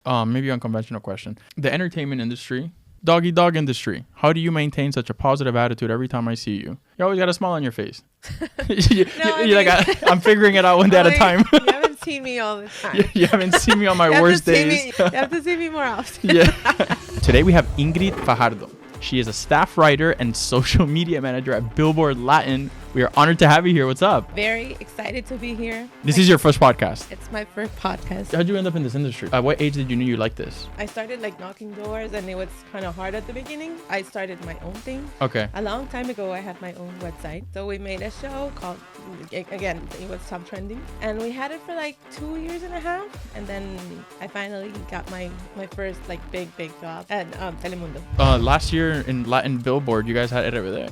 Maybe unconventional question. The entertainment industry, doggy dog industry. How do you maintain such a positive attitude every time I see you? You always got a smile on your face. I'm figuring it out one day at a time. You haven't seen me all the time. You haven't seen me on my worst days. You have to see me more often. Yeah. Today we have Ingrid Fajardo. She is a staff writer and social media manager at Billboard Latin. We are honored to have you here. What's up? Very excited to be here. This is your first podcast. It's my first podcast. How'd you end up in this industry? At what age did you know you liked this? I started knocking doors and it was kind of hard at the beginning. I started my own thing. Okay. A long time ago, I had my own website. So we made a show called, again, it was top trending. And we had it for 2.5 years. And then I finally got my first big job at Telemundo. Last year in Latin Billboard, you guys had it over there.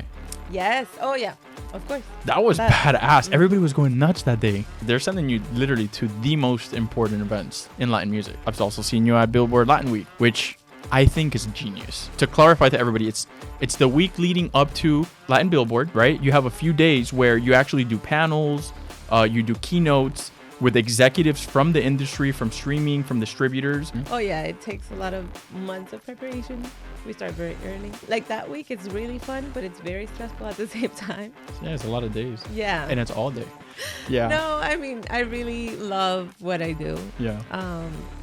Yes. Oh, yeah. Of course. That was badass. Everybody was going nuts that day. They're sending you literally to the most important events in Latin music. I've also seen you at Billboard Latin Week, which I think is genius. To clarify to everybody, it's the week leading up to Latin Billboard, right? You have a few days where you actually do panels, you do keynotes with executives from the industry, from streaming, from distributors. Oh yeah, it takes a lot of months of preparation. We start very early. That week, it's really fun, but it's very stressful at the same time. Yeah, it's a lot of days. Yeah. And it's all day. Yeah. No, I mean, I really love what I do. Yeah.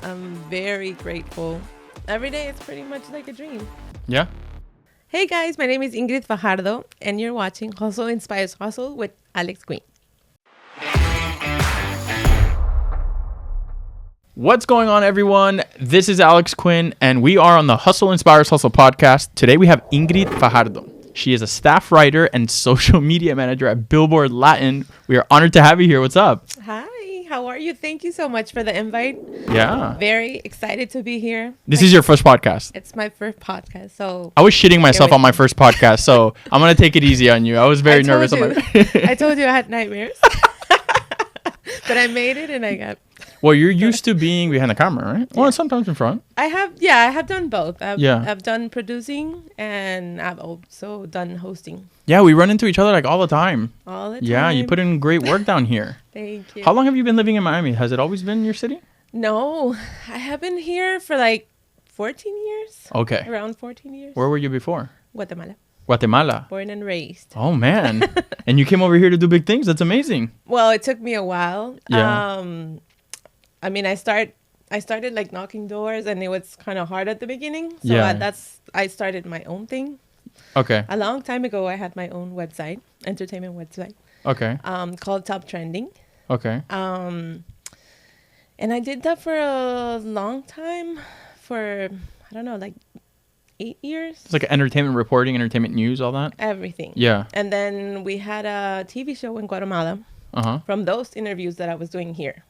I'm very grateful. Every day, it's pretty much like a dream. Yeah. Hey guys, my name is Ingrid Fajardo, and you're watching Hustle Inspires Hustle with Alex Quin. What's going on, everyone? This is Alex Quin, and we are on the Hustle Inspires Hustle podcast. Today, we have Ingrid Fajardo. She is a staff writer and social media manager at Billboard Latin. We are honored to have you here. What's up? Hi, how are you? Thank you so much for the invite. Yeah. Very excited to be here. This is your first podcast. It's my first podcast, so... I was shitting myself on my first podcast, so I'm going to take it easy on you. I was very nervous. I told you I had nightmares. But I made it and I got... Well, you're used to being behind the camera, right? Yeah. Well, sometimes in front. I have done both. I've done producing and I've also done hosting. Yeah, we run into each other all the time. All the time. Yeah, you put in great work down here. Thank you. How long have you been living in Miami? Has it always been your city? No, I have been here for 14 years. Okay. Around 14 years. Where were you before? Guatemala. Born and raised. Oh, man. And you came over here to do big things. That's amazing. Well, it took me a while. Yeah. I mean, I started knocking doors and it was kind of hard at the beginning. So yeah. I started my own thing. Okay. A long time ago, I had my own website, entertainment website. Okay. Called Top Trending. Okay. And I did that for a long time, for, I don't know, 8 years. It's entertainment reporting, entertainment news, all that? Everything. Yeah. And then we had a TV show in Guatemala from those interviews that I was doing here.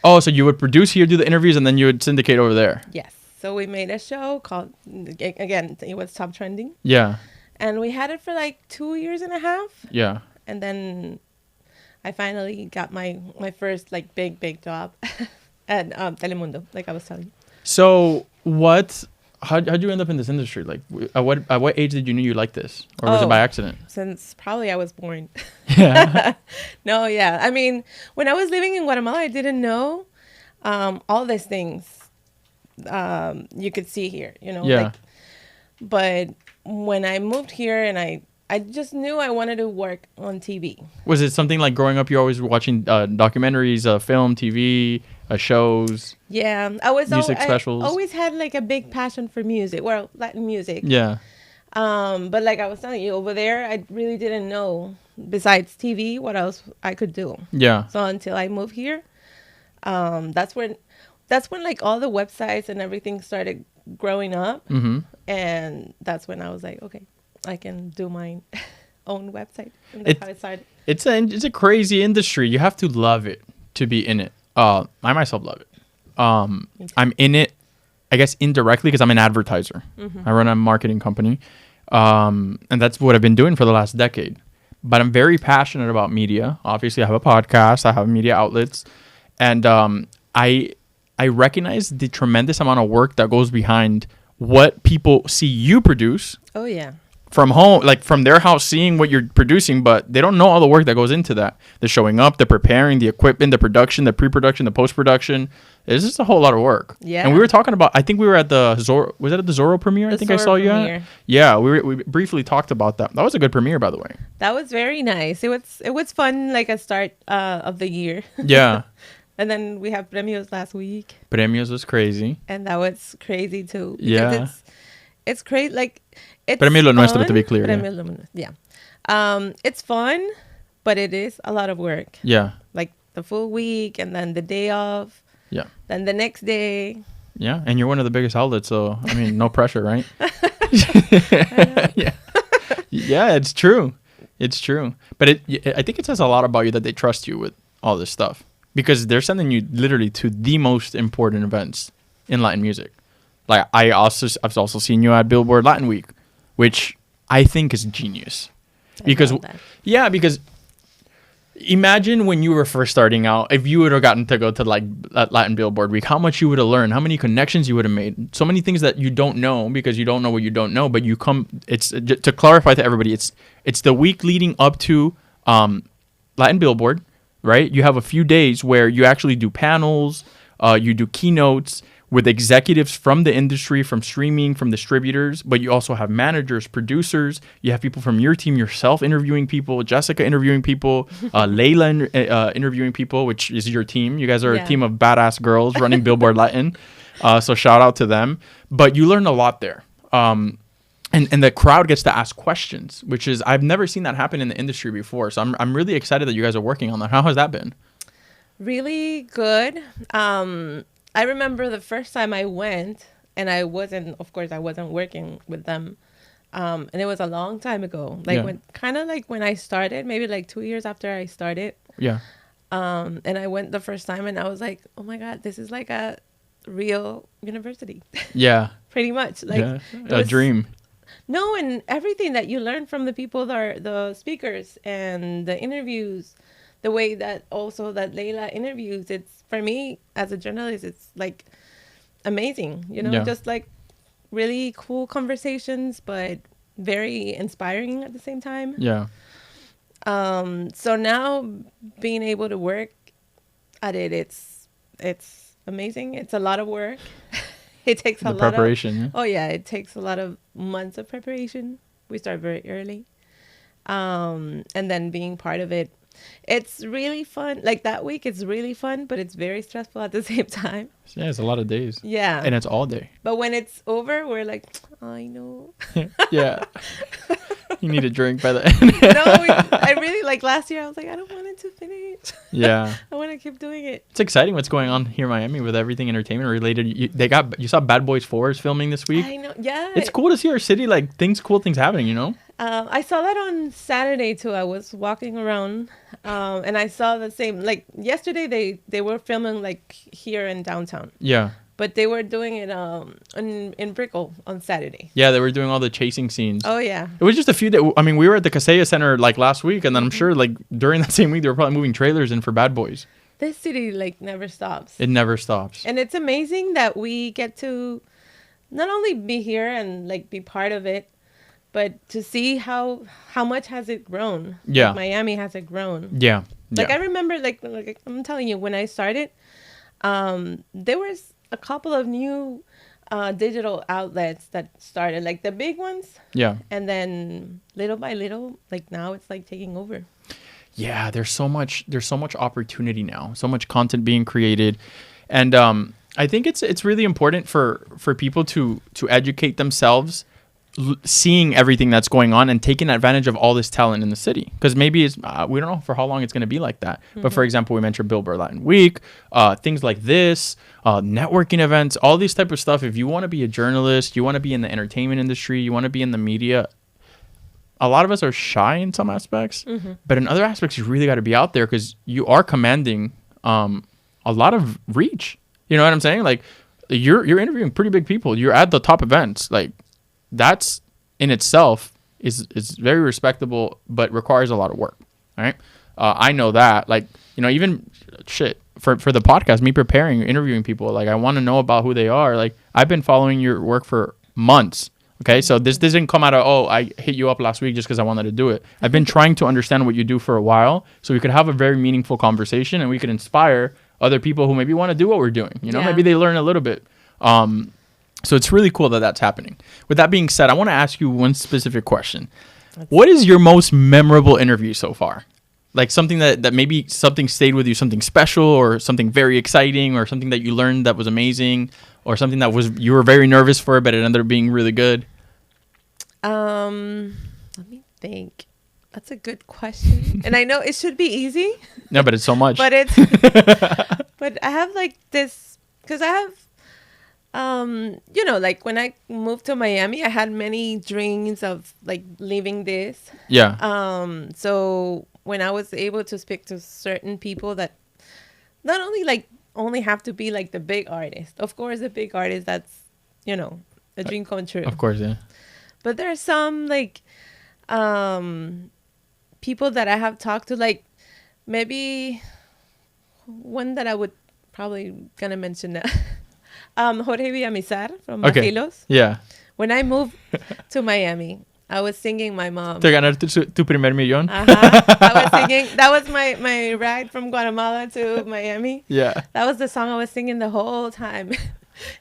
Oh, so you would produce here, do the interviews, and then you would syndicate over there? Yes. So we made a show called, again, it was Top Trending. Yeah. And we had it for 2.5 years. Yeah. And then I finally got my first big job at Telemundo, like I was telling you. So how'd you end up in this industry? At what age did you know you liked this? Or was it by accident? Since probably I was born. Yeah. No, yeah. I mean, when I was living in Guatemala, I didn't know all these things you could see here, Yeah. But when I moved here and I just knew I wanted to work on TV. Was it something like growing up, you're always watching documentaries, film, TV, shows? Yeah, I specials. always had a big passion for music, well, Latin music. Yeah. But I was telling you, over there, I really didn't know, besides TV, what else I could do. Yeah. So until I moved here, that's when all the websites and everything started growing up. Mm-hmm. And that's when I was like, okay, I can do my own website. And that's how it started. It's a crazy industry. You have to love it to be in it. I myself love it. I'm in it, I guess, indirectly because I'm an advertiser. Mm-hmm. I run a marketing company. And that's what I've been doing for the last decade. But I'm very passionate about media. Obviously, I have a podcast. I have media outlets. And I recognize the tremendous amount of work that goes behind what people see you produce. Oh, yeah. from home, like from their house, seeing what you're producing, but they don't know all the work that goes into that. They're showing up, they're preparing the equipment, the production, the pre-production, the post-production. It's just a whole lot of work. Yeah. And we were talking about, I think we were at the Zorro, was that at the Zorro premiere? I think I saw you at? Yeah, we briefly talked about that. That was a good premiere, by the way. That was very nice. It was fun, like a start of the year. Yeah. And then we have premios last week. Premios was crazy. And that was crazy too. Yeah. It's crazy. Like, it's Premio Lo Nuestro, fun. to be clear. Premio Lo Nuestro, yeah. It's fun, but it is a lot of work. Yeah. Like the full week and then the day off. Yeah. Then the next day. Yeah. And you're one of the biggest outlets, so, I mean, no pressure, right? Yeah. Yeah, it's true. It's true. But I think it says a lot about you that they trust you with all this stuff, because they're sending you literally to the most important events in Latin music. Like I've also seen you at Billboard Latin Week, which I think is genius. Because imagine when you were first starting out, if you would have gotten to go to like Latin Billboard Week, how much you would have learned, how many connections you would have made, so many things that you don't know because you don't know what you don't know. But it's to clarify to everybody, it's the week leading up to Latin Billboard, right? You have a few days where you actually do panels, you do keynotes with executives from the industry, from streaming, from distributors, but you also have managers, producers. You have people from your team, yourself interviewing people, Jessica interviewing people, Layla interviewing people, which is your team. You guys are a team of badass girls running Billboard Latin. So shout out to them. But you learn a lot there. And the crowd gets to ask questions, which is, I've never seen that happen in the industry before. So I'm really excited that you guys are working on that. How has that been? Really good. I remember the first time I went, and I wasn't working with them. And it was a long time ago. Like when I started, maybe like 2 years after I started. Yeah. And I went the first time and I was like, oh my God, this is like a real university. Yeah. Pretty much. Like a dream. No, and everything that you learn from the people that are the speakers and the interviews, the way that also that Layla interviews, it's, for me as a journalist, it's like amazing, just like really cool conversations, but very inspiring at the same time. Yeah. So now being able to work at it, it's amazing. It's a lot of work. It takes a lot of preparation. It takes a lot of months of preparation. We start very early. And then being part of it, it's really fun. Like that week, it's really fun, but it's very stressful at the same time. Yeah, it's a lot of days. Yeah. And it's all day. But when it's over, we're like, I know. Yeah. You need a drink by the end. I really, like last year, I was like, I don't want it to finish. Yeah. I want to keep doing it. It's exciting what's going on here in Miami with everything entertainment related. You saw Bad Boys 4 is filming this week. I know. Yeah. It's cool to see our city, like cool things happening, I saw that on Saturday too. I was walking around and I saw the same, like yesterday they were filming like here in downtown. Yeah. But they were doing it in Brickell on Saturday. Yeah, they were doing all the chasing scenes. Oh, yeah. It was just a few days. I mean, we were at the Casella Center like last week, and then I'm sure like during that same week, they were probably moving trailers in for Bad Boys. This city like never stops. It never stops. And it's amazing that we get to not only be here and like be part of it, but to see how much has it grown. Yeah. Like, Miami has it grown. Yeah. Like I remember like I'm telling you, when I started, there was a couple of new digital outlets that started, like the big ones. Yeah. And then little by little, like now it's like taking over. Yeah, there's so much opportunity now, so much content being created. And I think it's really important for people to educate themselves, seeing everything that's going on and taking advantage of all this talent in the city, because maybe it's we don't know for how long it's going to be like that. But for example, we mentioned Billboard Latin Week, things like this, networking events, all these type of stuff. If you want to be a journalist, you want to be in the entertainment industry, you want to be in the media, a lot of us are shy in some aspects, but in other aspects you really got to be out there, because you are commanding a lot of reach. You know what I'm saying? Like you're interviewing pretty big people, you're at the top events. Like that's in itself is very respectable, but requires a lot of work. All right. I know that, like, even for the podcast, me preparing, interviewing people, like I want to know about who they are. Like I've been following your work for months, Okay, so this didn't come out of, oh, I hit you up last week just because I wanted to do it. I've been trying to understand what you do for a while so we could have a very meaningful conversation and we could inspire other people who maybe want to do what we're doing. You know, maybe they learn a little bit. So it's really cool that that's happening. With that being said, I want to ask you one specific question. What is your most memorable interview so far? Like something that maybe something stayed with you, something special or something very exciting or something that you learned that was amazing or something that was you were very nervous for but it ended up being really good? Let me think. That's a good question. And I know it should be easy. No, but it's so much. But it's but I have like this because I have you know, like when I moved to Miami, I had many dreams of like leaving this. Yeah. So when I was able to speak to certain people that not only like only have to be like the big artist. Of course, the big artist, that's, you know, a dream come true. Of course, yeah. But there are some like people that I have talked to, like maybe one that I would probably gonna mention now. Jorge Villamizar from Bajilos. Yeah. When I moved to Miami, I was singing my mom. Te ganar tu primer millón. I was singing. That was my ride from Guatemala to Miami. Yeah. That was the song I was singing the whole time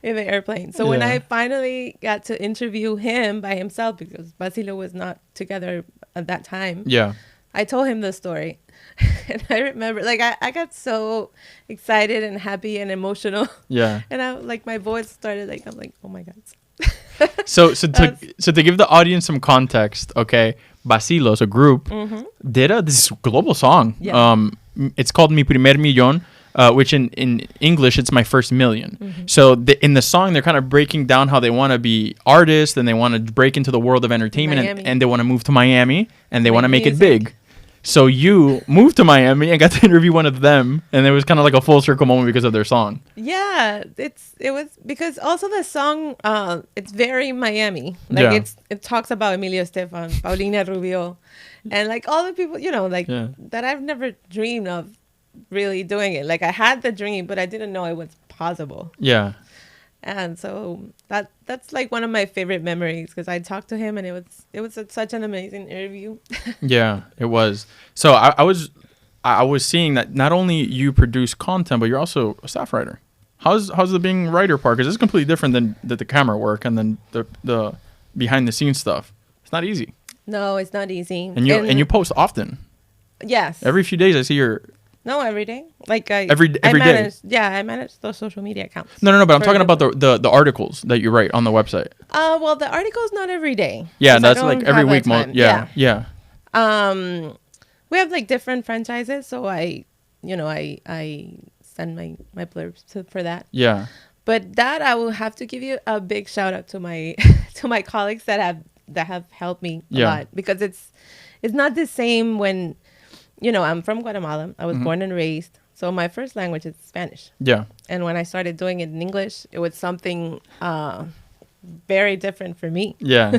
in the airplane. So when I finally got to interview him by himself, because Basilo was not together at that time. Yeah. I told him the story. And I remember, like, I got so excited and happy and emotional. Yeah. And I, like, my voice started, like, I'm like, oh my God. So to give the audience some context, okay, Bacilos, a group, did this global song. Yeah. It's called Mi Primer Millón, which in English, it's my first million. So in the song, they're kind of breaking down how they want to be artists and they want to break into the world of entertainment and they want to move to Miami and they want to make it big. So you moved to Miami and got to interview one of them, and it was kind of like a full circle moment because of their song. Yeah, it was because also the song it's very Miami. Like it talks about Emilio Estefan, Paulina Rubio, and like all the people, you know, like that I've never dreamed of really doing it. Like I had the dream, but I didn't know it was possible. Yeah. And so that's like one of my favorite memories because I talked to him and it was such an amazing interview. Yeah, it was. So I was seeing that not only you produce content, but you're also a staff writer. How's the being writer part? Because it's completely different than the camera work and then the behind the scenes stuff. It's not easy. No, it's not easy. And you post often. Yes. Every few days I see your. No, every day. Like every day. Yeah, I manage those social media accounts. No, but I'm talking about the articles that you write on the website. Well, the articles not every day. Yeah, that's like every week. Yeah. We have like different franchises, so I send my blurbs for that. Yeah. But that I will have to give you a big shout out to my to my colleagues that have helped me a lot because it's not the same when. You know, I'm from Guatemala. I was born and raised. So my first language is Spanish. Yeah. And when I started doing it in English, it was something very different for me. Yeah.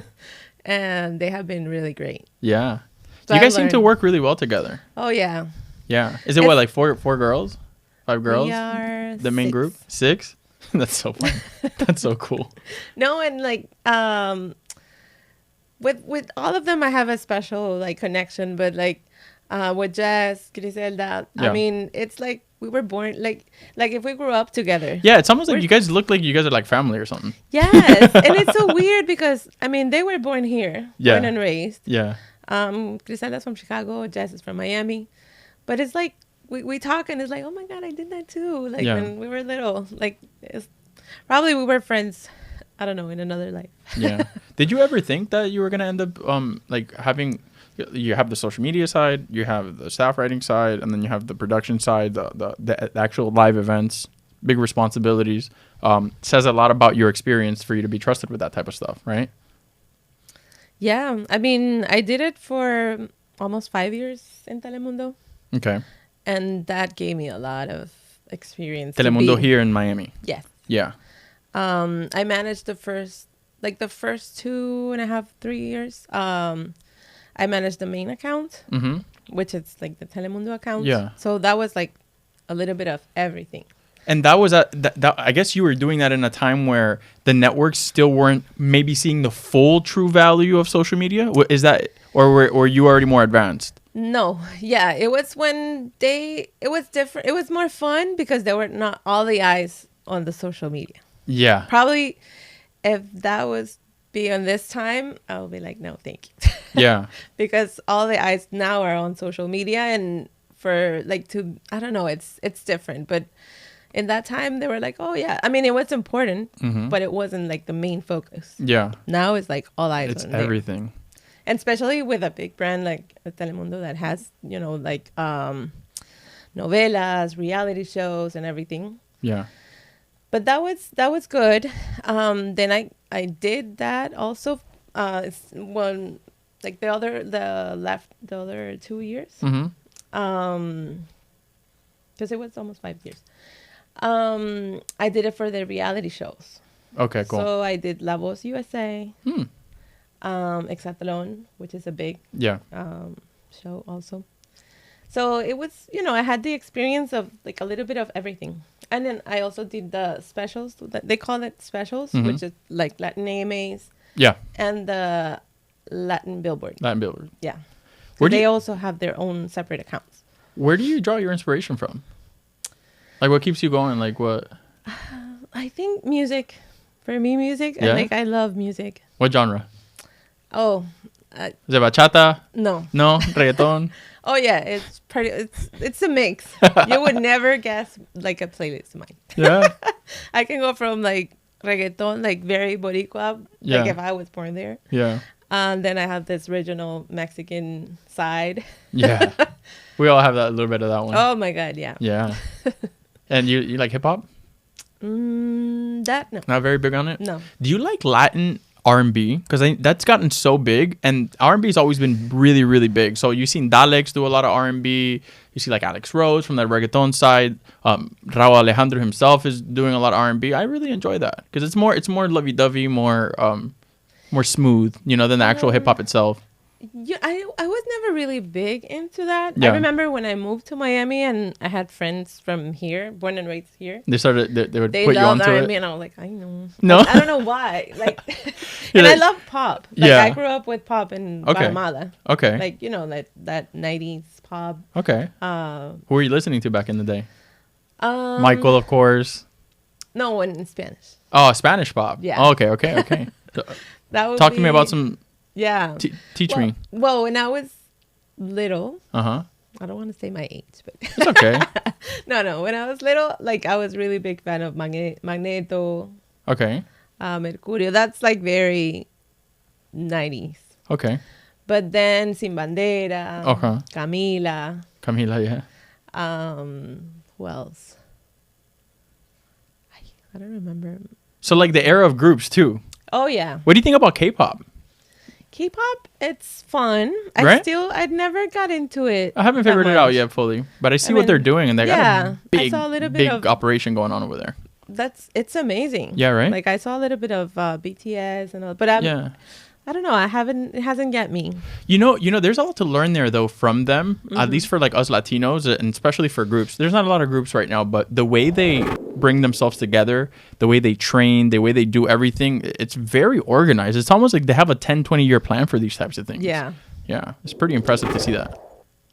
And they have been really great. Yeah. So you guys seem to work really well together. Oh, yeah. Yeah. Is it like four girls? 5 girls? We are the main 6. Group? 6? That's so fun. That's so cool. No, and like with all of them, I have a special like connection, but like with Jess, Griselda, I mean, it's like we were born like if we grew up together. Yeah, it's almost like you guys look like you guys are like family or something. Yes, and it's so weird because I mean they were born here, born and raised. Yeah. Griselda's from Chicago, Jess is from Miami, but it's like we talk and it's like, oh my God, I did that too. Like when we were little, like probably we were friends. I don't know, in another life. Yeah. Did you ever think that you were gonna end up like having? You have the social media side, you have the staff writing side, and then you have the production side, the actual live events, big responsibilities. Says a lot about your experience for you to be trusted with that type of stuff, right? Yeah. I mean, I did it for almost 5 years in Telemundo. Okay. And that gave me a lot of experience. Telemundo here in Miami. Yes. Yeah. I managed the first 2.5, 3 years. I managed the main account, which is like the Telemundo account. Yeah. So that was like a little bit of everything. And that was I guess you were doing that in a time where the networks still weren't maybe seeing the full true value of social media. Is that, or were you already more advanced? No, yeah, it was when it was different. It was more fun because there were not all the eyes on the social media. Yeah. Probably if that was be on this time, I would be like, no, thank you. Yeah. Because all the eyes now are on social media, and for I don't know, it's different. But in that time, they were like, oh yeah. I mean, it was important, but it wasn't like the main focus. Yeah. Now it's like all eyes it's on there. everything. And especially with a big brand like Telemundo that has, like novelas, reality shows, and everything. Yeah. But that was good. Then I did that also. Like the other 2 years. Because it was almost 5 years. I did it for the reality shows. Okay, cool. So I did La Voz USA. Exatlón, which is a big show also. So it was, I had the experience of like a little bit of everything. And then I also did the specials. They call it specials, which is like Latin AMAs. Yeah. And the Latin Billboard. Yeah. They also have their own separate accounts. Where do you draw your inspiration from? Like, what keeps you going? Like, what? I think music. For me, music. Yeah? I love music. What genre? Oh. Is it bachata? No. No? Reggaeton? Oh yeah, it's a mix. You would never guess like a playlist of mine. Yeah. I can go from like reggaeton, like very boricua, like if I was born there. Yeah. And then I have this regional Mexican side. Yeah. We all have that, a little bit of that one. Oh my God, yeah. Yeah. And you like hip hop? That no. Not very big on it? No. Do you like Latin R&B? Because that's gotten so big, and R&B has always been really, really big. So you've seen Dalex do a lot of R&B. You see like Alex Rose from that reggaeton side. Raul Alejandro himself is doing a lot of R&B. I really enjoy that because it's more lovey-dovey, more smooth, than the actual hip hop itself. Yeah, I was never really big into that. Yeah. I remember when I moved to Miami and I had friends from here, born and raised here. They would put you onto R&B it. And I was like, I know. No, I don't know why. Like, and I love pop. Like, I grew up with pop in Guatemala. Okay. Like, that 90s pop. Okay. Who were you listening to back in the day? Michael, of course. No, in Spanish. Oh, Spanish pop. Yeah. Oh, okay. That would Talk to me about some. Yeah. Teach me. Well, when I was little. I don't want to say my age, but it's okay. No. When I was little, like I was really big fan of Magneto. Okay. Mercurio. That's like very 90s. Okay. But then Sin Bandera. Okay. Camila, yeah. Who else? I don't remember. So like the era of groups too. Oh yeah. What do you think about K-pop? K-pop, it's fun. Right? I'd never got into it. I haven't figured it out yet fully, but I see what they're doing, and they got a big operation going on over there. It's amazing. Yeah, right. Like I saw a little bit of BTS and all, but I don't know. It hasn't got me. There's a lot to learn there though from them, at least for like us Latinos, and especially for groups. There's not a lot of groups right now, but the way they bring themselves together, the way they train, the way they do everything, it's very organized. It's almost like they have a 10-20 year plan for these types of things. Yeah. Yeah. It's pretty impressive to see that.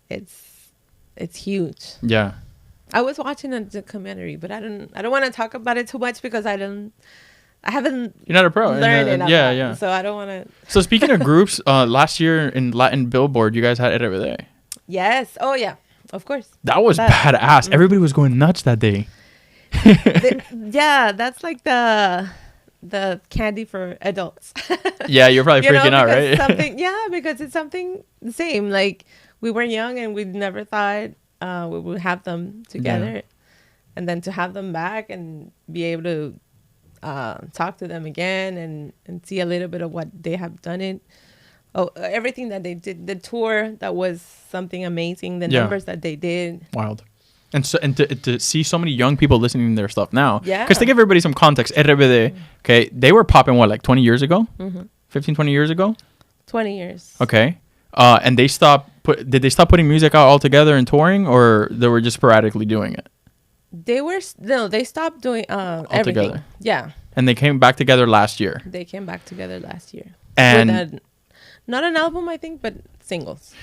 It's huge. Yeah. I was watching a documentary, but I don't want to talk about it too much because I haven't. You're not a pro. Learned it. Yeah. So I don't want to. So speaking of groups, last year in Latin Billboard, you guys had Innovate. Yes. Oh yeah. Of course. That was badass. Everybody was going nuts that day. Yeah, that's like the candy for adults. Yeah, you're probably freaking out, right? Because it's something the same. Like we were young and we never thought we would have them together, and then to have them back and be able to talk to them again and see a little bit of what they have done it. Oh, everything that they did, the tour, that was something amazing. The numbers that they did. Wild. And to see so many young people listening to their stuff now. Yeah. Because to give everybody some context, RBD, okay, they were popping, like 20 years ago? 15, 20 years ago? 20 years. Okay. And they did they stop putting music out altogether and touring, or they were just sporadically doing it? they stopped doing everything. Altogether. Yeah, And they came back together last year. they came back together last year. And With not an album, I think, but singles.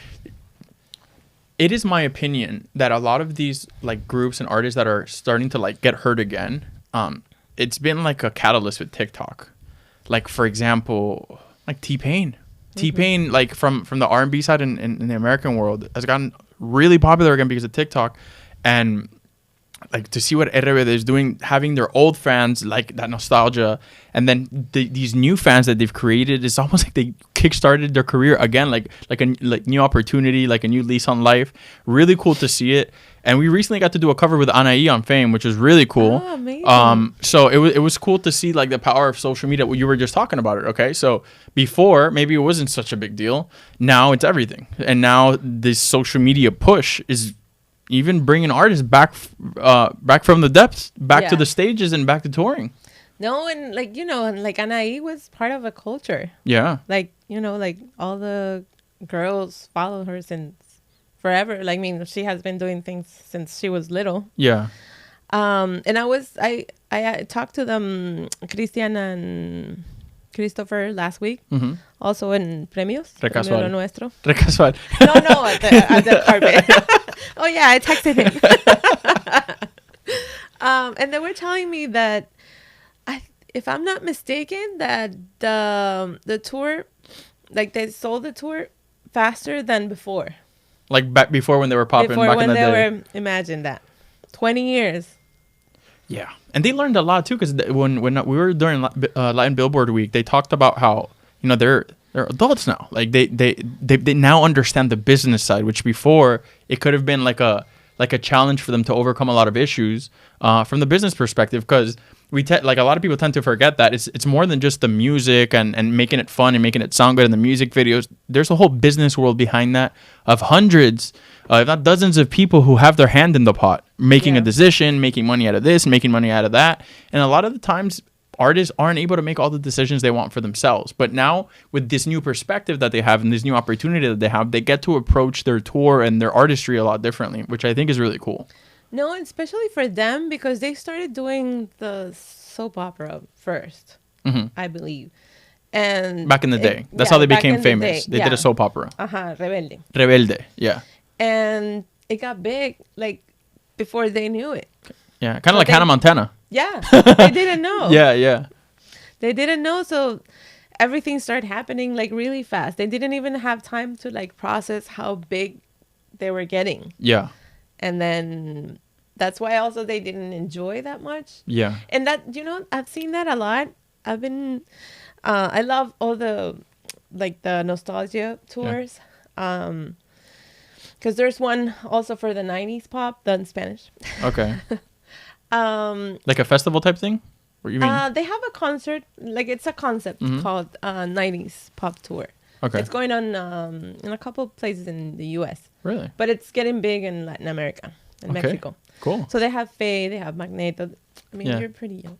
it is my opinion that a lot of these like groups and artists that are starting to like get heard again, it's been like a catalyst with TikTok. Like for example, like T-Pain. T-Pain, like from the R&B side in the American world, has gotten really popular again because of TikTok. And like to see what Reunited is doing, having their old fans, like that nostalgia, and then these new fans that they've created, it's almost like they kickstarted their career again, like new opportunity, like a new lease on life. Really cool to see it. And we recently got to do a cover with Anaí on Fame, which was really cool. Oh, amazing. So it was cool to see like the power of social media. You were just talking about it, okay? So before, maybe it wasn't such a big deal. Now it's everything. And now this social media push is even bringing artists back from the depths, back to the stages and back to touring. No, and like, and like Anaí was part of a culture. Yeah. Like, like all the girls follow her since forever. Like, I mean, she has been doing things since she was little. Yeah. And I talked to them, Cristian and Christopher, last week. Mm-hmm. Also in Premios. Re Premio casual. Lo Nuestro. Re casual. No, at the carpet. Oh, yeah, I texted him. And they were telling me that, if I'm not mistaken, that the tour, like they sold the tour faster than before. Like back before when they were popping back in the day. Imagine that. 20 years. Yeah. And they learned a lot too, because when we were during Latin Billboard week, they talked about how, they're adults now. Like they now understand the business side, which before it could have been like a challenge for them to overcome a lot of issues from the business perspective, because like a lot of people tend to forget that it's more than just the music and making it fun and making it sound good in the music videos. There's a whole business world behind that of hundreds, if not dozens of people who have their hand in the pot, making a decision, making money out of this, making money out of that. And a lot of the times artists aren't able to make all the decisions they want for themselves. But now with this new perspective that they have and this new opportunity that they have, they get to approach their tour and their artistry a lot differently, which I think is really cool. No, especially for them, because they started doing the soap opera first, I believe. And back in the day. That's how they became famous. They did a soap opera. Rebelde. Rebelde, yeah. And it got big, like, before they knew it. Yeah, kind of like Hannah Montana. Yeah, they didn't know. Yeah. They didn't know, so everything started happening, like, really fast. They didn't even have time to, like, process how big they were getting. Yeah. And then that's why also they didn't enjoy that much. Yeah. And that, I've seen that a lot. I love all the, like, the nostalgia tours. Yeah. Because there's one also for the 90s pop, done in Spanish. Okay. Like a festival type thing? What do you mean? They have a concert, like it's a concept called 90s pop tour. Okay. It's going on in a couple places in the U.S. Really? But it's getting big in Latin America and Mexico. Cool. So they have Faye, they have Magneto. I mean, you're pretty young.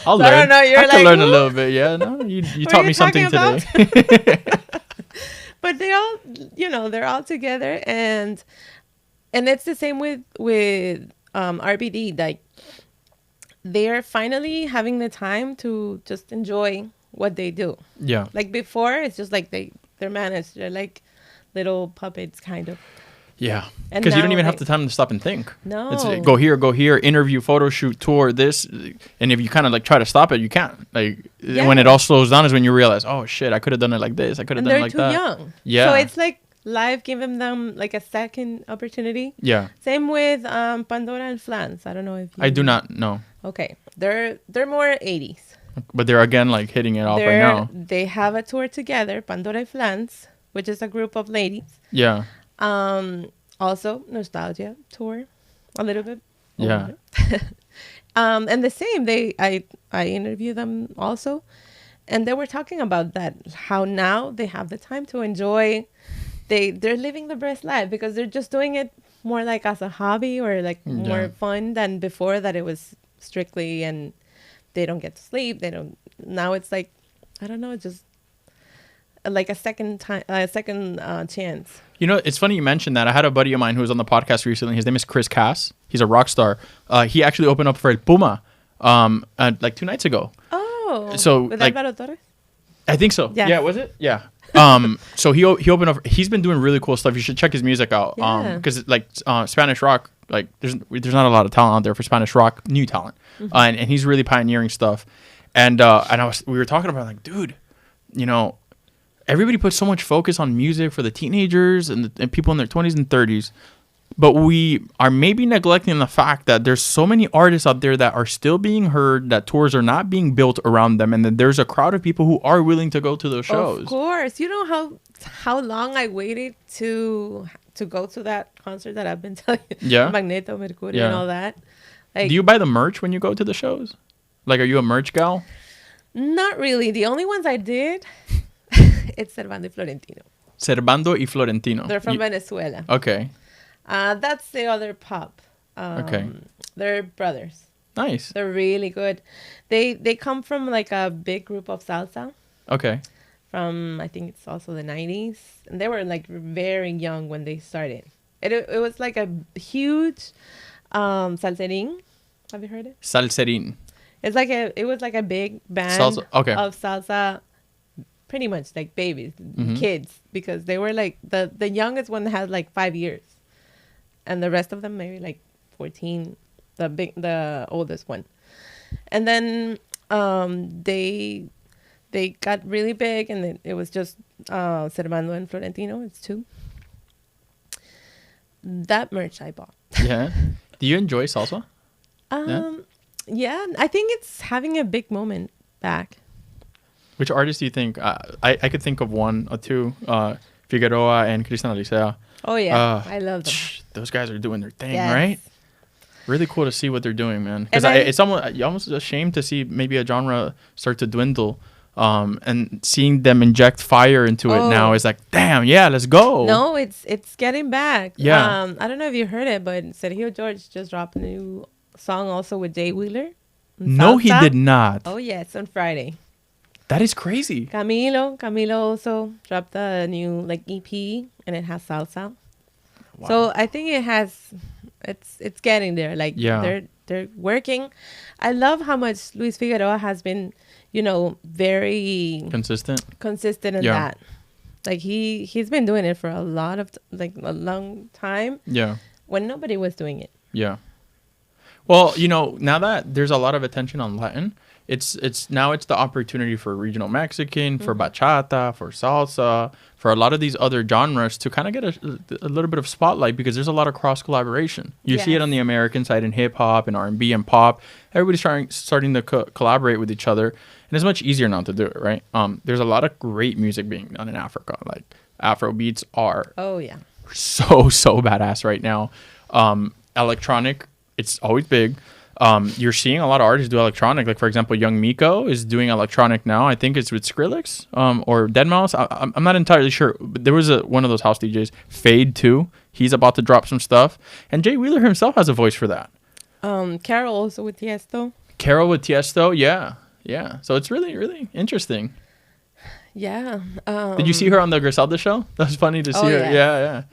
I'll learn. I don't know. I can learn a little bit. Yeah. No, you taught me something today. But they all, they're all together, and it's the same with RBD. Like, they're finally having the time to just enjoy what they do. Yeah. Like before, it's just like they're managed. They're like little puppets, kind of. Yeah. Because you don't even have the time to stop and think. No. It's go here, interview, photo shoot, tour, this. And if you kind of like try to stop it, you can't. Like when it all slows down is when you realize, oh shit, I could have done it like this. I could have done it like that. They're too young. Yeah. So it's like live giving them like a second opportunity. Yeah. Same with Pandora and Flans. I don't know if you... I do not know. Okay. They're more 80s. But they're again like hitting it off right now. They have a tour together, Pandora and Flans, which is a group of ladies. Yeah. Also nostalgia tour, a little bit. Yeah. And the same, I interviewed them also, and they were talking about that, how now they have the time to enjoy. They're living the best life because they're just doing it more like as a hobby or like more fun than before, that it was strictly, and they don't get to sleep. Now it's like, I don't know, just like a second time, chance. You know, it's funny you mentioned that. I had a buddy of mine who was on the podcast recently. His name is Chris Cass. He's a rock star. He actually opened up for El Puma like 2 nights ago. Oh, so with like, Alvaro Torres? I think so. Yes. Yeah, was it? Yeah. So he opened up. He's been doing really cool stuff. You should check his music out. Yeah. Because like Spanish rock, like there's not a lot of talent out there for Spanish rock, new talent, and he's really pioneering stuff. And we were talking about like, dude, you know, everybody puts so much focus on music for the teenagers and people in their 20s and 30s. But we are maybe neglecting the fact that there's so many artists out there that are still being heard, that tours are not being built around them, and that there's a crowd of people who are willing to go to those shows. Of course. You know how long I waited to go to that concert that I've been telling you? Yeah. Magneto, Mercurio, and all that. Like, do you buy the merch when you go to the shows? Like, are you a merch gal? Not really. The only ones I did, it's Servando y Florentino. Servando y Florentino. They're from Venezuela. Okay. That's the other pop. Okay. They're brothers. Nice. They're really good. They come from like a big group of salsa. Okay. From, I think it's also the 90s. And they were like very young when they started. It was like a huge salserín. Have you heard it? Salserín. It was like a big band of salsa, pretty much like babies, kids, because they were like the youngest one had like 5 years. And the rest of them maybe like 14, the oldest one. And then they got really big, and it was just Servando and Florentino. It's 2. That merch I bought. Yeah. Do you enjoy salsa? Yeah, I think it's having a big moment back. Which artists do you think? I could think of 1 or 2. Figueroa and Cristian Alicea. Oh, yeah. I love them. Those guys are doing their thing, Yes. right? Really cool to see what they're doing, man. Because it's almost ashamed to see maybe a genre start to dwindle. And seeing them inject fire into it now is like, damn, yeah, let's go. No, it's getting back. Yeah. I don't know if you heard it, but Sergio George just dropped a new song also with Jay Wheeler. No, he did not. Oh, yes, on Friday. That is crazy. Camilo also dropped a new like EP, and it has salsa. Wow. So I think it's getting there. Like, they're working. I love how much Luis Figueroa has been, very consistent in that. Like he's been doing it for a long time. Yeah. When nobody was doing it. Yeah. Well, now that there's a lot of attention on Latin, it's the opportunity for regional Mexican, for bachata, for salsa, for a lot of these other genres to kind of get a little bit of spotlight, because there's a lot of cross collaboration. You see it on the American side in hip hop and R&B and pop. Everybody's starting to collaborate with each other, and it's much easier now to do it, right? There's a lot of great music being done in Africa. Like Afro beats are so badass right now. Electronic, it's always big. You're seeing a lot of artists do electronic. Like, for example, Young Miko is doing electronic now. I think it's with Skrillex or Deadmau5. I'm not entirely sure. But there was one of those house DJs, Fade too. He's about to drop some stuff. And Jay Wheeler himself has a voice for that. Carol also with Tiesto. Yeah. So it's really, really interesting. Yeah. Did you see her on the Griselda show? That was funny to see her. Yeah.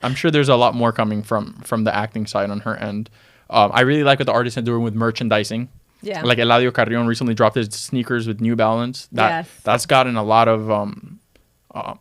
I'm sure there's a lot more coming from the acting side on her end. I really like what the artists are doing with merchandising. Yeah. Like Eladio Carrion recently dropped his sneakers with New Balance. That's gotten a lot of a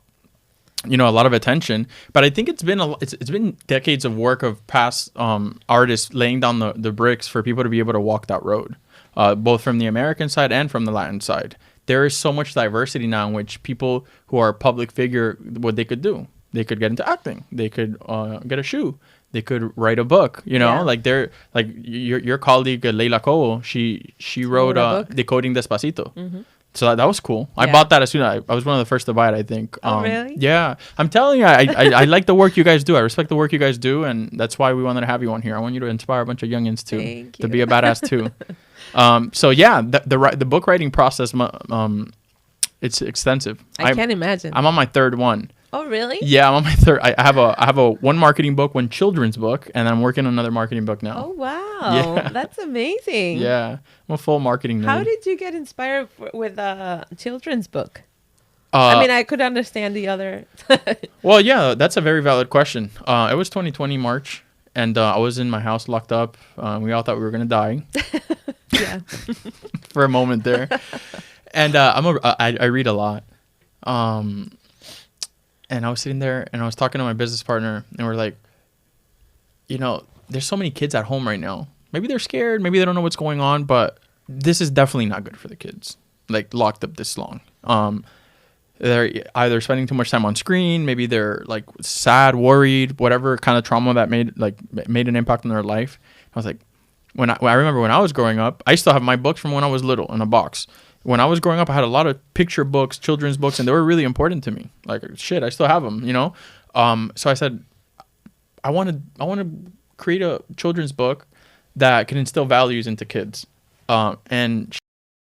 lot of attention. But I think it's been decades of work of past artists laying down the bricks for people to be able to walk that road, both from the American side and from the Latin side. There is so much diversity now in which people who are a public figure, what they could do. They could get into acting. They could get a shoe. They could write a book. Like they're like your colleague Leila Cobo. She wrote Decoding Despacito. Mm-hmm. So that was cool. I bought that as soon as I was one of the first to buy it, I think. Oh, really? Yeah. I'm telling you, I like the work you guys do. I respect the work you guys do, and that's why we wanted to have you on here. I want you to inspire a bunch of youngins to be a badass too. So yeah, the book writing process, it's extensive. I can't imagine. I'm on my 3rd one. Oh, really? Yeah, I'm on my 3rd. I have a one marketing book, one children's book, and I'm working on another marketing book now. Oh, wow. Yeah. That's amazing. Yeah. I'm a full marketing nerd. How did you get inspired with a children's book? I mean, I could understand the other. Well, yeah, that's a very valid question. It was 2020 March, and I was in my house locked up. We all thought we were gonna die. Yeah. For a moment there. And I read a lot. And I was sitting there and I was talking to my business partner, and we're like, you know, there's so many kids at home right now. Maybe they're scared, maybe they don't know what's going on, but this is definitely not good for the kids, like locked up this long. They're either spending too much time on screen, maybe they're like sad, worried, whatever kind of trauma that made an impact on their life. I was like, I remember when I was growing up, I still have my books from when I was little in a box. When I was growing up, I had a lot of picture books, children's books, and they were really important to me. Like, shit, I still have them, you know? So I said, I want to create a children's book that can instill values into kids. And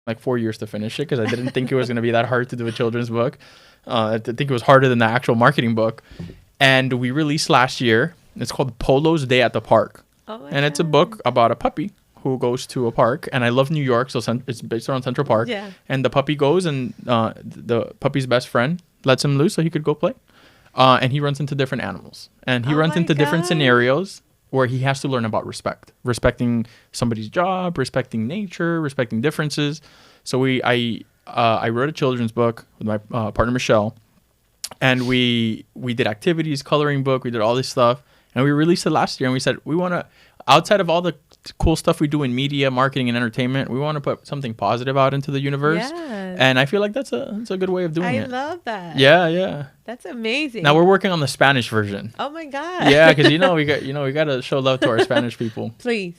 like 4 years to finish it because I didn't think it was going to be that hard to do a children's book. I think it was harder than the actual marketing book. And we released last year. It's called Polo's Day at the Park. Oh, and it's a book about a puppy who goes to a park. And I love New York, so it's based around Central Park. Yeah. And the puppy goes, and the puppy's best friend lets him loose so he could go play. And he runs into different animals. And he runs into different scenarios where he has to learn about respecting somebody's job, respecting nature, respecting differences. So I wrote a children's book with my partner Michelle, and we did activities, coloring book, we did all this stuff, and we released it last year. And we said we want to, outside of all the cool stuff we do in media, marketing, and entertainment, we want to put something positive out into the universe. Yes. And I feel like that's a good way of doing it. I love that. Yeah. That's amazing. Now we're working on the Spanish version. Oh my God. Yeah, because we got to show love to our Spanish people. Please.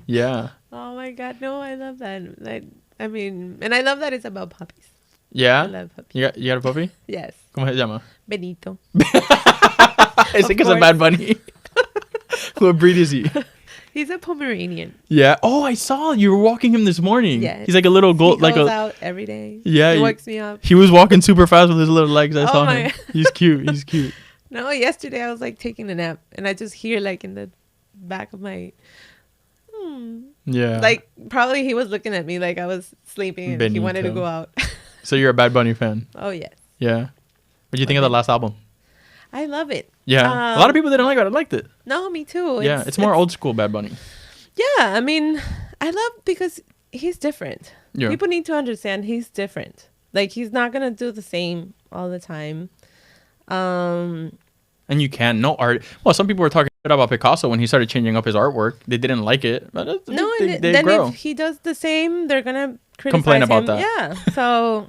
Yeah. Oh my God. No, I love that. I mean, and I love that it's about puppies. Yeah. I love puppies. You got a puppy? Yes. ¿Cómo se llama? Benito. Is it because of Bad Bunny? What breed is he? He's a Pomeranian. Yeah. Oh, I saw you were walking him this morning. Yeah. He's like a little gold. He goes out every day. Yeah. He wakes me up. He was walking super fast with his little legs. I saw him. God. He's cute. He's cute. No, yesterday I was like taking a nap, and I just hear like in the back of my. Yeah. Like probably he was looking at me like I was sleeping and he wanted to go out. So you're a Bad Bunny fan? Oh yes. Yeah. What do you think of the last album? I love it. Yeah. A lot of people didn't like it. I liked it. No, me too. Yeah. It's more old school Bad Bunny. Yeah. I mean, I love because he's different. Yeah. People need to understand he's different. Like he's not going to do the same all the time. And you can. No art. Well, some people were talking shit about Picasso when he started changing up his artwork. They didn't like it. But they grow. If he does the same, they're going to criticize complain about him. that. Yeah. So,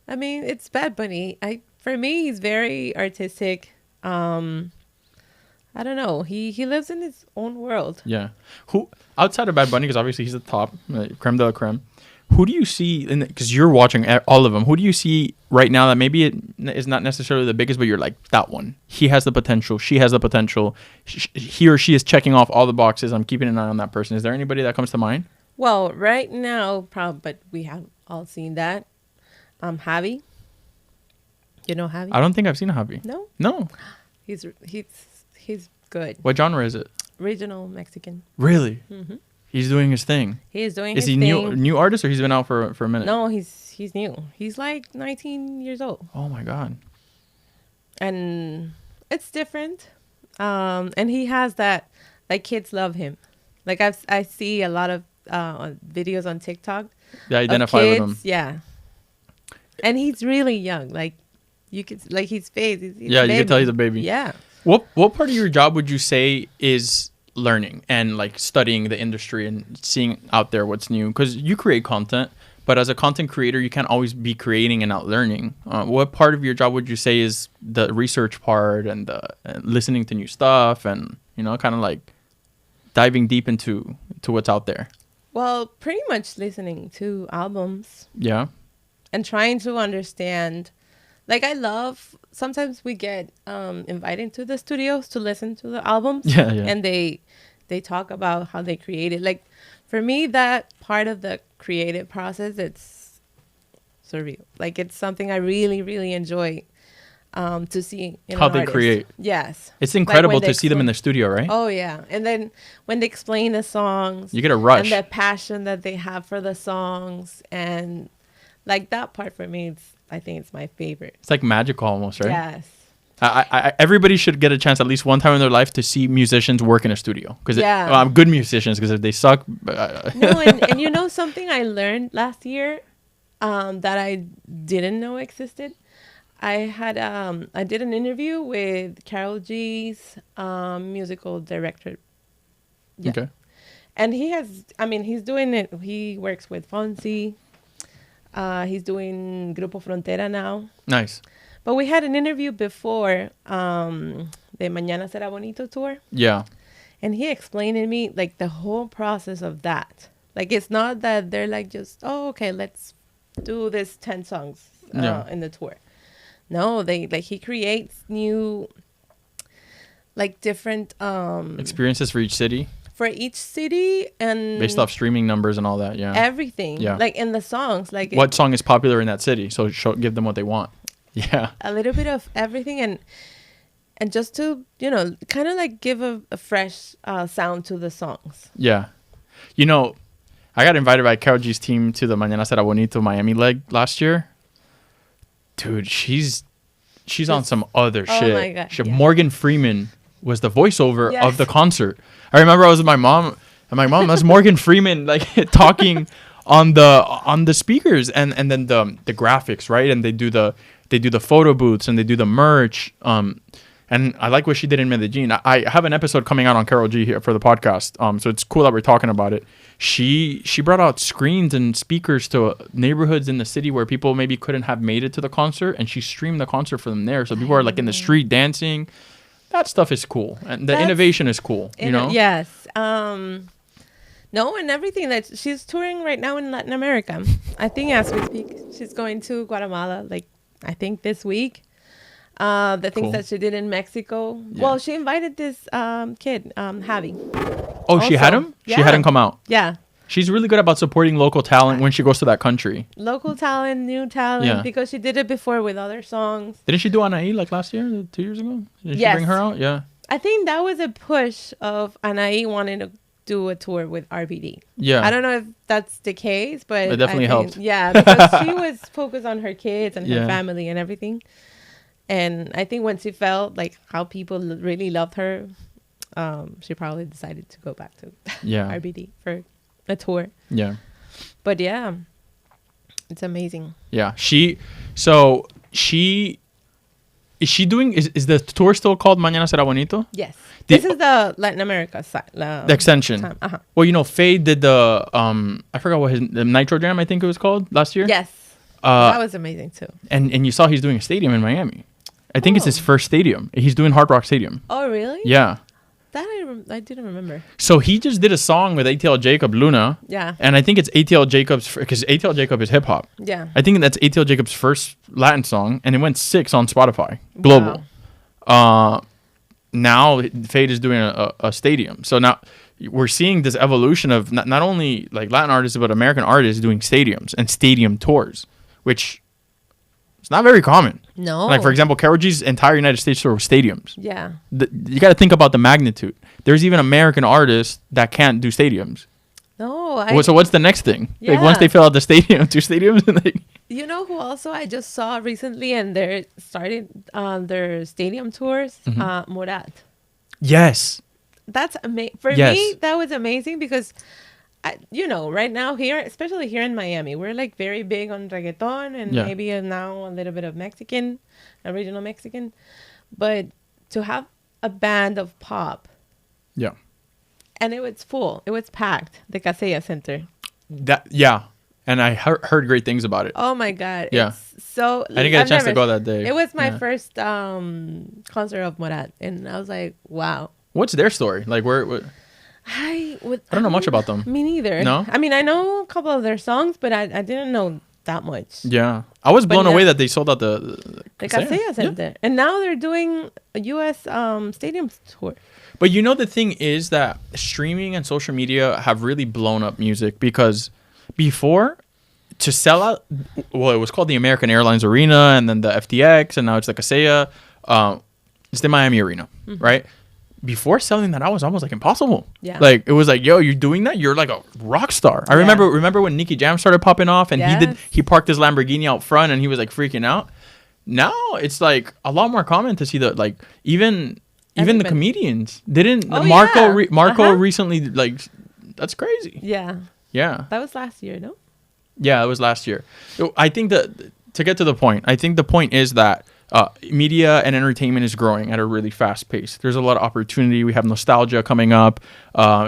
I mean, it's Bad Bunny. For me, he's very artistic. I don't know. He lives in his own world. Yeah. Who outside of Bad Bunny, because obviously he's the top, creme de la creme. Who do you see? Because you're watching all of them. Who do you see right now that maybe it is not necessarily the biggest, but you're like, that one. He has the potential. She has the potential. He or she is checking off all the boxes. I'm keeping an eye on that person. Is there anybody that comes to mind? Well, right now, but we have all seen that. Javi. You know Javi? I don't think I've seen Javi. No. No. He's good. What genre is it? Regional Mexican. Really? Mm-hmm. He's doing his thing. He is doing his thing. Is he new artist, or he's been out for a minute? No, he's new. He's like 19 years old. Oh my God. And it's different. And he has that, like, kids love him. Like I see a lot of videos on TikTok. Yeah, identify with him. Yeah. And he's really young. Like you could like his face. He's yeah, you can tell he's a baby. Yeah. What part of your job would you say is learning and like studying the industry and seeing out there what's new? Because you create content, but as a content creator, you can't always be creating and not learning. What part of your job would you say is the research part and listening to new stuff and, you know, kind of like diving deep into what's out there? Well, pretty much listening to albums. Yeah. And trying to understand. Like, I love, sometimes we get invited to the studios to listen to the albums. Yeah. And they talk about how they created. Like, for me, that part of the creative process, it's surreal. Like, it's something I really, really enjoy to see in how they create. Yes. It's incredible to see them in the studio, right? Oh, yeah. And then when they explain the songs. You get a rush. And the passion that they have for the songs. And Like that part for me, I think it's my favorite. It's like magical almost, right? Yes. Everybody should get a chance at least one time in their life to see musicians work in a studio. Because good musicians, because if they suck. No, and you know something I learned last year that I didn't know existed? I did an interview with Karol G's musical director. Yeah. Okay. And he's doing it. He works with Fonzie. He's doing Grupo Frontera now. Nice. But we had an interview before the Mañana Será Bonito tour. Yeah. And he explained to me like the whole process of that. Like it's not that they're like just, oh, okay, let's do this 10 songs in the tour. No, he creates new, like different experiences for each city. For each city and based off streaming numbers and all that. Yeah. Everything. Yeah. Like in the songs, like what song is popular in that city? So give them what they want. Yeah. A little bit of everything and just to kind of like give a fresh sound to the songs. Yeah. I got invited by Karol G's team to the Mañana Será Bonito Miami leg last year. Dude, she's on some other shit. My God, yeah. Morgan Freeman was the voiceover of the concert. I remember I was with my mom. I'm like, Mom, that's Morgan Freeman like talking on the speakers and then the graphics, right? And they do the photo booths and they do the merch. And I like what she did in Medellin. I have an episode coming out on Karol G here for the podcast. So it's cool that we're talking about it. She brought out screens and speakers to neighborhoods in the city where people maybe couldn't have made it to the concert, and she streamed the concert for them there. So people are like in the street dancing. That stuff is cool, and the innovation is cool. Yes. No, and everything that she's touring right now in Latin America. I think as we speak, she's going to Guatemala. Like I think this week. The things that she did in Mexico. Yeah. Well, she invited this kid, Javi. Oh, also, she had him? Yeah. She had him come out. Yeah. She's really good about supporting local talent when she goes to that country. Local talent, new talent, because she did it before with other songs. Didn't she do Anaí like last year, 2 years ago? Did she bring her out? Yeah. I think that was a push of Anaí wanting to do a tour with RBD. Yeah. I don't know if that's the case, but it definitely helped. Yeah, because she was focused on her kids and her family and everything. And I think when she felt like how people really loved her, she probably decided to go back to RBD for a tour. Yeah. But yeah, it's amazing. Yeah. Is she doing, is the tour still called Mañana Será Bonito? Yes. This is the Latin America side. The extension. Uh-huh. Well, Faye did the, I forgot what the Nitro Jam, I think it was called, last year. Yes. That was amazing too. And you saw he's doing a stadium in Miami. I think it's his first stadium. He's doing Hard Rock Stadium. Oh, really? Yeah. That I didn't remember. So he just did a song with ATL Jacob, Luna. Yeah. And I think it's ATL Jacob's, because ATL Jacob is hip hop. Yeah. I think that's ATL Jacob's first Latin song, and it went 6 on Spotify, global. Wow. Now Fade is doing a stadium. So now we're seeing this evolution of not only like Latin artists, but American artists doing stadiums and stadium tours, which it's not very common. No. Like, for example, Karol G's entire United States tour was stadiums. Yeah. You got to think about the magnitude. There's even American artists that can't do stadiums. No. So what's the next thing? Yeah. Like, once they fill out the stadium, 2 stadiums? You know who also I just saw recently, and they're starting their stadium tours? Mm-hmm. Morat. Yes. That's amazing. For me, that was amazing because... right now here, especially here in Miami, we're like very big on reggaeton and maybe now a little bit of Mexican, original Mexican. But to have a band of pop. Yeah. And it was full. It was packed. The Casella Center. And I heard great things about it. Oh my God. Yeah. It's so... I didn't get a chance to go that day. It was my first concert of Morat. And I was like, wow. What's their story? Like where I don't know much about them. Me neither. No? I mean, I know a couple of their songs, but I didn't know that much. Yeah. I was blown away that they sold out the Casella Center. Yeah. And now they're doing a U.S. stadium tour. But the thing is that streaming and social media have really blown up music because before, to sell out, well, it was called the American Airlines Arena and then the FTX, and now it's the Casella. It's the Miami Arena, right? before selling that out was almost like impossible. Yeah. Like it was like, yo, you're doing that? You're like a rock star. I remember when Nicky Jam started popping off and he parked his Lamborghini out front and he was like freaking out. Now it's like a lot more common to see that, like even the comedians didn't. Marco recently, like, that's crazy. Yeah. Yeah. That was last year, no? Yeah, it was last year. So I think that to get to the point, I think the point is that media and entertainment is growing at a really fast pace. There's a lot of opportunity. We have nostalgia coming up.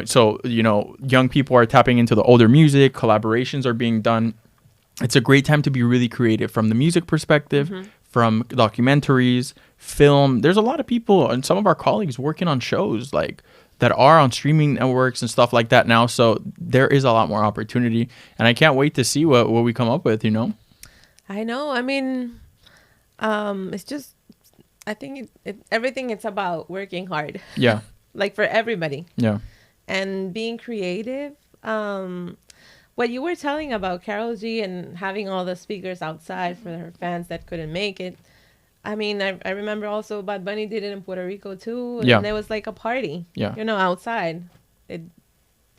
So, young people are tapping into the older music. Collaborations are being done. It's a great time to be really creative from the music perspective, from documentaries, film. There's a lot of people and some of our colleagues working on shows like that are on streaming networks and stuff like that now. So there is a lot more opportunity. And I can't wait to see what we come up with, I know. I mean, it's just, I think everything it's about working hard. Yeah. Like for everybody. Yeah. And being creative. What you were telling about Karol G and having all the speakers outside for her fans that couldn't make it. I mean, I remember also Bad Bunny did it in Puerto Rico too. And it was like a party, outside.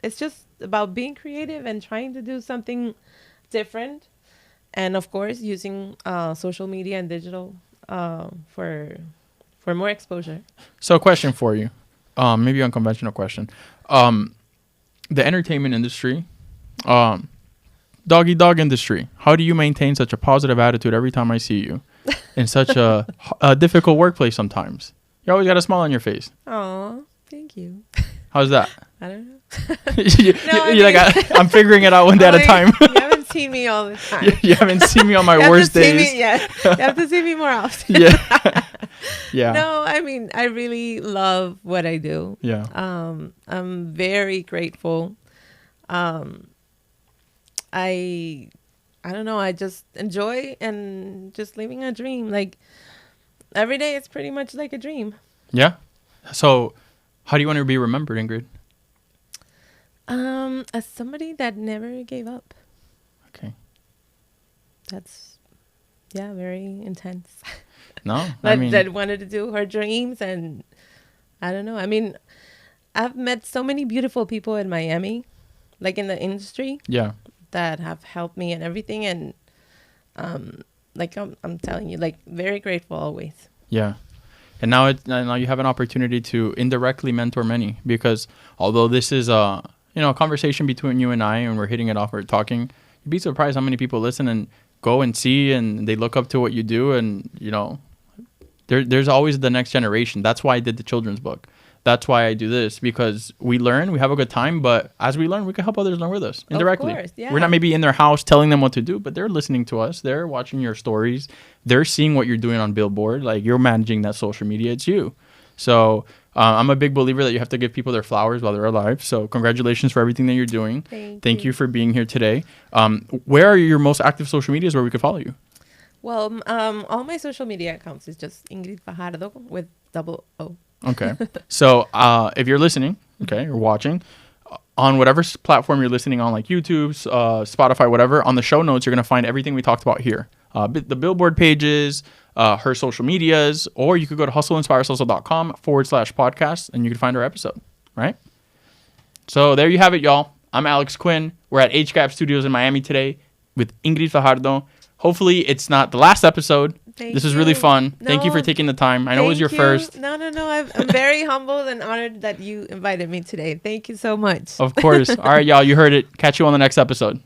It's just about being creative and trying to do something different. And of course, using social media and digital for more exposure. So a question for you, maybe unconventional question. The entertainment industry, doggy dog industry, how do you maintain such a positive attitude every time I see you in such a difficult workplace sometimes? You always got a smile on your face. Oh, thank you. How's that? I don't know. I'm figuring it out one day at a time. You haven't seen me all the time. You haven't seen me on my worst days. You have to see me more often. Yeah. No, I mean, I really love what I do. Yeah. I'm very grateful. I don't know. I just enjoy and just living a dream. Like every day, it's pretty much like a dream. Yeah. So, how do you want to be remembered, Ingrid? As somebody that never gave up. Okay. That's very intense. No, that wanted to do her dreams, and I don't know. I mean, I've met so many beautiful people in Miami, like in the industry. Yeah. That have helped me and everything, and like I'm telling you, like very grateful always. Yeah. And now you have an opportunity to indirectly mentor many, because although this is a conversation between you and I, and we're hitting it off, we're talking, you'd be surprised how many people listen and go and see, and they look up to what you do, and there's always the next generation. That's why I did the children's book. That's why I do this, because we learn, we have a good time, but as we learn, we can help others learn with us indirectly. Of course, yeah. We're not maybe in their house telling them what to do, but they're listening to us. They're watching your stories. They're seeing what you're doing on Billboard. Like, you're managing that social media. It's you. So I'm a big believer that you have to give people their flowers while they're alive. So congratulations for everything that you're doing. Thank you for being here today. Where are your most active social medias where we could follow you? Well, all my social media accounts is just Ingrid Fajardo with double O. Okay. So if you're listening, or watching, on whatever platform you're listening on, like YouTube, Spotify, whatever, on the show notes, you're going to find everything we talked about here. The Billboard pages, her social medias, or you could go to hustleinspireshustle.com/podcast, and you can find our episode, right? So there you have it, y'all. I'm Alex Quinn. We're at HGAP Studios in Miami today with Ingrid Fajardo. Hopefully it's not the last episode. This was really fun. Thank you for taking the time. I know it was your first. No. I'm very humbled and honored that you invited me today. Thank you so much. Of course. All right, y'all. You heard it. Catch you on the next episode.